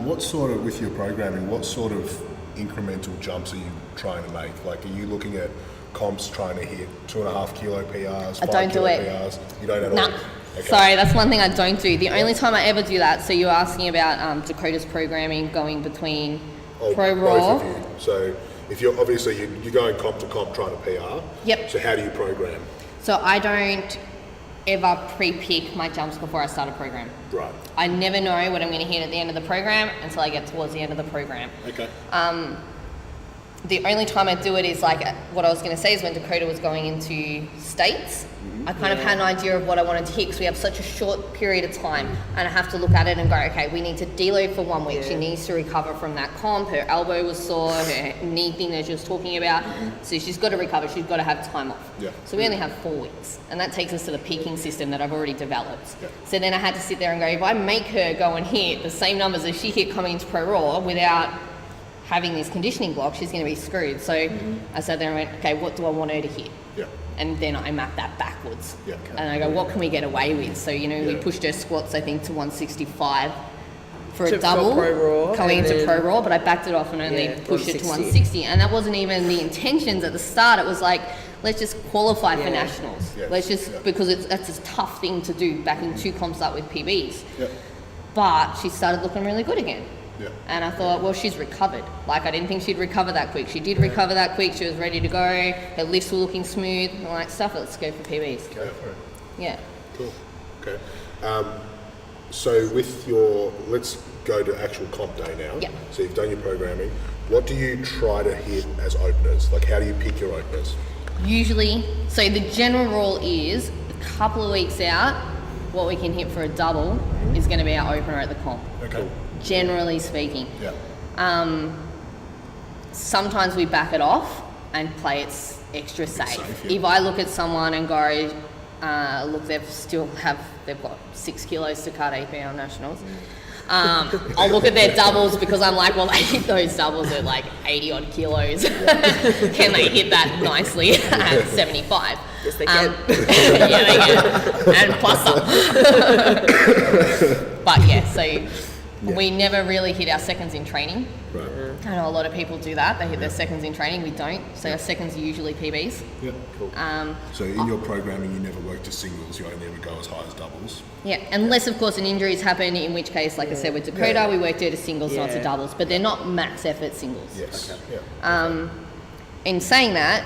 What sort of, with your programming, what sort of incremental jumps are you trying to make? Like, are you looking at comps trying to hit 2.5 kilo PRs, 5 kilo PRs? You don't at all? Okay. Sorry, that's one thing I don't do. The only time I ever do that, so you're asking about Dakoda's programming going between Pro Raw. Both of you. So if you're obviously you're going comp to comp trying to PR. Yep. So how do you program? So I don't ever pre-pick my jumps before I start a program. Right. I never know what I'm going to hit at the end of the program until I get towards the end of the program. Okay. The only time I do it is like what I was going to say is when Dakoda was going into states. I kind of had an idea of what I wanted to hit because we have such a short period of time and I have to look at it and go, okay, we need to deload for 1 week. She needs to recover from that comp. Her elbow was sore, her knee thing that she was talking about. So she's got to recover. She's got to have time off. Yeah. So we only have 4 weeks and that takes us to the peaking system that I've already developed. Yeah. So then I had to sit there and go, if I make her go and hit the same numbers as she hit coming into Pro Raw without having this conditioning block, she's going to be screwed. So I sat there and went, okay, what do I want her to hit? Yeah. And then I map that backwards. Yeah. And I go, what can we get away with? So, we pushed her squats, I think, to 165 for a double going into Pro Raw, but I backed it off and only pushed it to 160. And that wasn't even the intentions at the start. It was like, let's just qualify for nationals. Yeah. Let's just, because that's a tough thing to do back in 2 comps up with PBs. Yeah. But she started looking really good again. Yeah. And I thought, well, she's recovered. Like, I didn't think she'd recover that quick. She did recover that quick. She was ready to go. Her lifts were looking smooth. I'm like, stuff it, let's go for PBs. Go for it. Yeah. Cool. Okay. So let's go to actual comp day now. Yeah. So you've done your programming. What do you try to hit as openers? Like, how do you pick your openers? Usually, so the general rule is a couple of weeks out, what we can hit for a double is going to be our opener at the comp. Okay. Cool. Generally speaking. Yeah. Sometimes we back it off and play it extra safe. Yeah. If I look at someone and go, look, they've got 6 kilos to cut AP on nationals. I'll look at their doubles because I'm like, well, they hit those doubles at like 80 odd kilos. Can they hit that nicely at 75? Yes, they can. Yeah, they can. And plus some. But yeah, so we never really hit our seconds in training. Right. I know a lot of people do that. They hit their seconds in training. We don't. So our seconds are usually PBs. Yeah, cool. So in your programming, you never work to singles. You only ever go as high as doubles. Yeah, unless of course an injury's happened, in which case, like I said with Dakoda, we worked her to singles, not to doubles. But they're not max effort singles. Yes. Okay. Yeah. In saying that,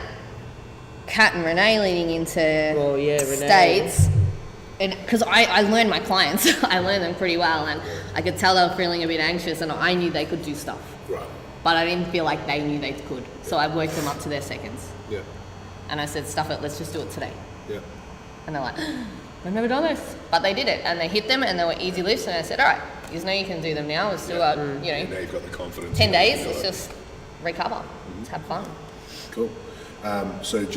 Kat and Renee leading into states, and because I learned my clients, I learned them pretty well, and I could tell they were feeling a bit anxious, and I knew they could do stuff. Right. But I didn't feel like they knew they could. So I worked them up to their seconds. Yeah. And I said, stuff it, let's just do it today. Yeah. And they're like, I've never done this. But they did it, and they hit them, and they were easy lifts, and I said, all right, you know you can do them now. We've still got, And now you've got the confidence. 10 days, let's just recover. Let's have fun. Cool. So